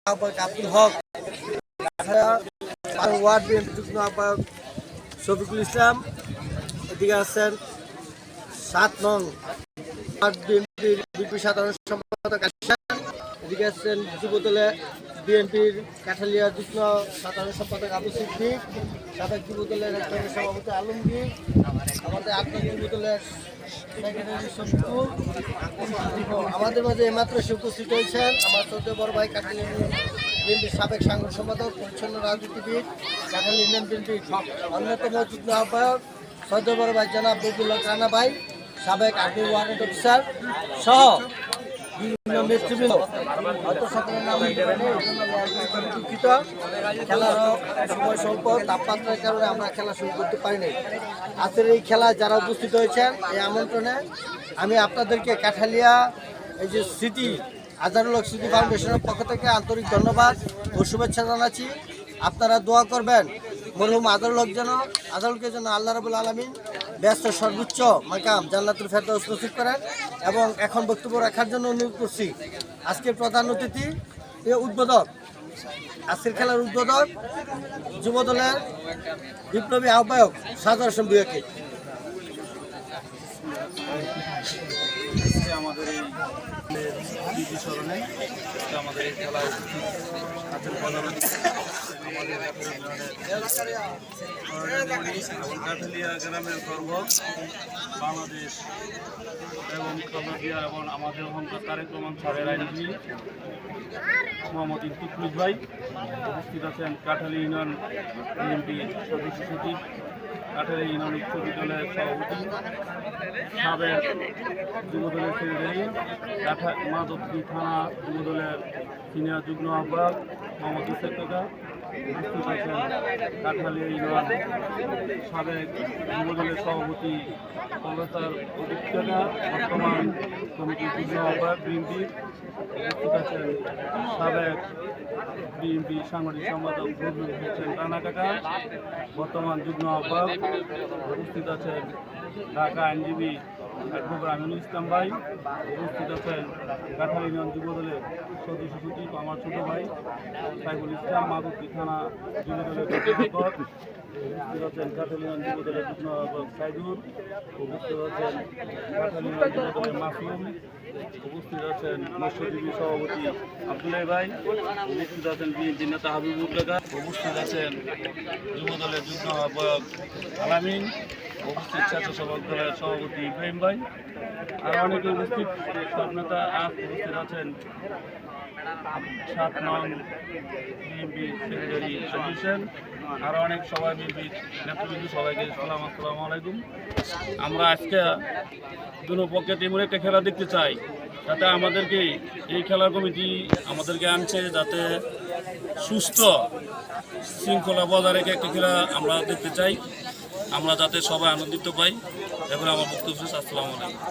আব্দুল হক, word BNP যুগ্ম আহ্বায়ক শফিকুল ইসলাম, এদিকে আছেন 7 নং ওয়ার্ড বিএনপির সাধারণ সম্পাদক, এদিকে আছেন যুবদলে বিএনপির কাঠালিয়া যুগ্ম সাধারণ সম্পাদক আবু সিদ্দিক, সাবেক যুবদলের সভাপতি আলমগীর, আমাদের আত্মীয় যুবদলের আমাদের মাঝে এইমাত্র এসে উপস্থিত হয়েছেন আমার ছোট বড় ভাই কাঠালি বিএনপির সাবেক সাংগঠনিক সম্পাদক, পরিচ্ছন্ন রাজনীতিবিদ, কাঠালি ইউনিয়ন বিএনপির অন্যতম যুগ্ম আহ্বায়ক ছোট বড় ভাই জনাব বকুল্লাহ রানা ভাই, সাবেক আর্মি ওয়ারেন্ট অফিসার সহ বিভিন্ন নেতৃবৃন্দ। হয়তো সকলের নাম দুঃখিত, খেলার সময় স্বল্প, তাপমাত্রার কারণে আমরা খেলা শুরু করতে পারিনি। আজকের এই খেলায় যারা উপস্থিত হয়েছেন এই আমন্ত্রণে আমি আপনাদেরকে কাঠালিয়া এই যে স্মৃতি আজহারুল হক স্মৃতি ফাউন্ডেশনের পক্ষ থেকে আন্তরিক ধন্যবাদ ও শুভেচ্ছা জানাচ্ছি। আপনারা দোয়া করবেন মরহুম আজহারুলকে যেন আল্লাহ রাব্বুল আলামিন ব্যস্ত সর্বোচ্চ মাকাম জান্নাতুল ফেরদাউস নসিব করেন। এবং এখন বক্তব্য রাখার জন্য অনুরোধ করছি আজকের প্রধান অতিথি উদ্বোধক, আজকের খেলার উদ্বোধক যুবদলের বিপ্লবী আহ্বায়ক সাজার হোসেন ভূঁইয়াকে। আমাদের এই স্মরণে আমাদের এই খেলা হাতের প্রধান কাঠালিয়া গ্রামের গর্ব বাংলাদেশ এবং কলম্বিয়া এবং আমাদের তারেক রহমান স্যারের আইনজীবী মোহাম্মদ ইফতিকুল ভাই উপস্থিত আছেন, কাঠালি ইউনিয়ন বিএনপির সদস্য সচিব, কাঠালি ইউনিয়ন উচ্চ বিদ্যালয়ের সভাপতি, সাবেক যুবদলের সেক্রেটারি, মাধবদী থানা যুবদলের সিনিয়র যুগ্ম আহ্বায়ক মোহাম্মদ ইসেক কাকা, উপস্থিত আছেন কাঠালিয়া ইউনিয়ন সাবেক যুবদলের সভাপতি কলকাতার অধিক্ষকা, বর্তমান কমিটির যুগ্ম আহ্বায়ক বিএনপির, উপস্থিত আছেন সাবেক বিএনপি সাংগঠনিক সম্পাদক বদরুল হোসেন রানা কাকা, বর্তমান যুগ্ম আহ্বায়ক, উপস্থিত আছেন ঢাকা আইনজীবী অ্যাডভোকেট আমিনুল ইসলাম ভাই, উপস্থিত আছেন কাঠালি ইউনিয়ন যুবদলের সদস্য সচিব আমার ছোট ভাই সাইফুল ইসলাম, মাধবদী থানা যুবদলের যুগ্ম আহ্বায়ক, উপস্থিত আছেন কাঠালি ইউনিয়ন যুবদলের যুগ্ম আহ্বায়ক সাইদুর, উপস্থিত আছেন কাঠালি ইউনিয়ন যুবদলের মাসুম, উপস্থিত আছেন মৎস্যজীবী সভাপতি আব্দুল্লাহ ভাই, উপস্থিত আছেন বিএনপি নেতা হাবিবুর কাকা, উপস্থিত আছেন যুবদলের যুগ্ম আহ্বায়ক আলামিন, উপস্থিত স্বেচ্ছাসেবক দলের সভাপতি ইব্রাহিম ভাই, আর অনেকে উপস্থিত সব নেতা উপস্থিত আছেন 7 নং বিএনপি সেক্রেটারি সদস্যের, আরও অনেক সবাই বিএনপির নেতৃবৃন্দ, সবাইকে আসসালামু আলাইকুম। আমরা আজকে দুনো পক্ষে তেমন একটা খেলা দেখতে চাই, যাতে আমাদেরকে এই খেলার কমিটি আমাদেরকে আনছে যাতে সুস্থ শৃঙ্খলা বজায় রেখে একটা খেলা আমরা দেখতে চাই, আমরা যাতে সবাই আনন্দিত পাই। এবার আমার বক্তব্য। আসসালামু আলাইকুম।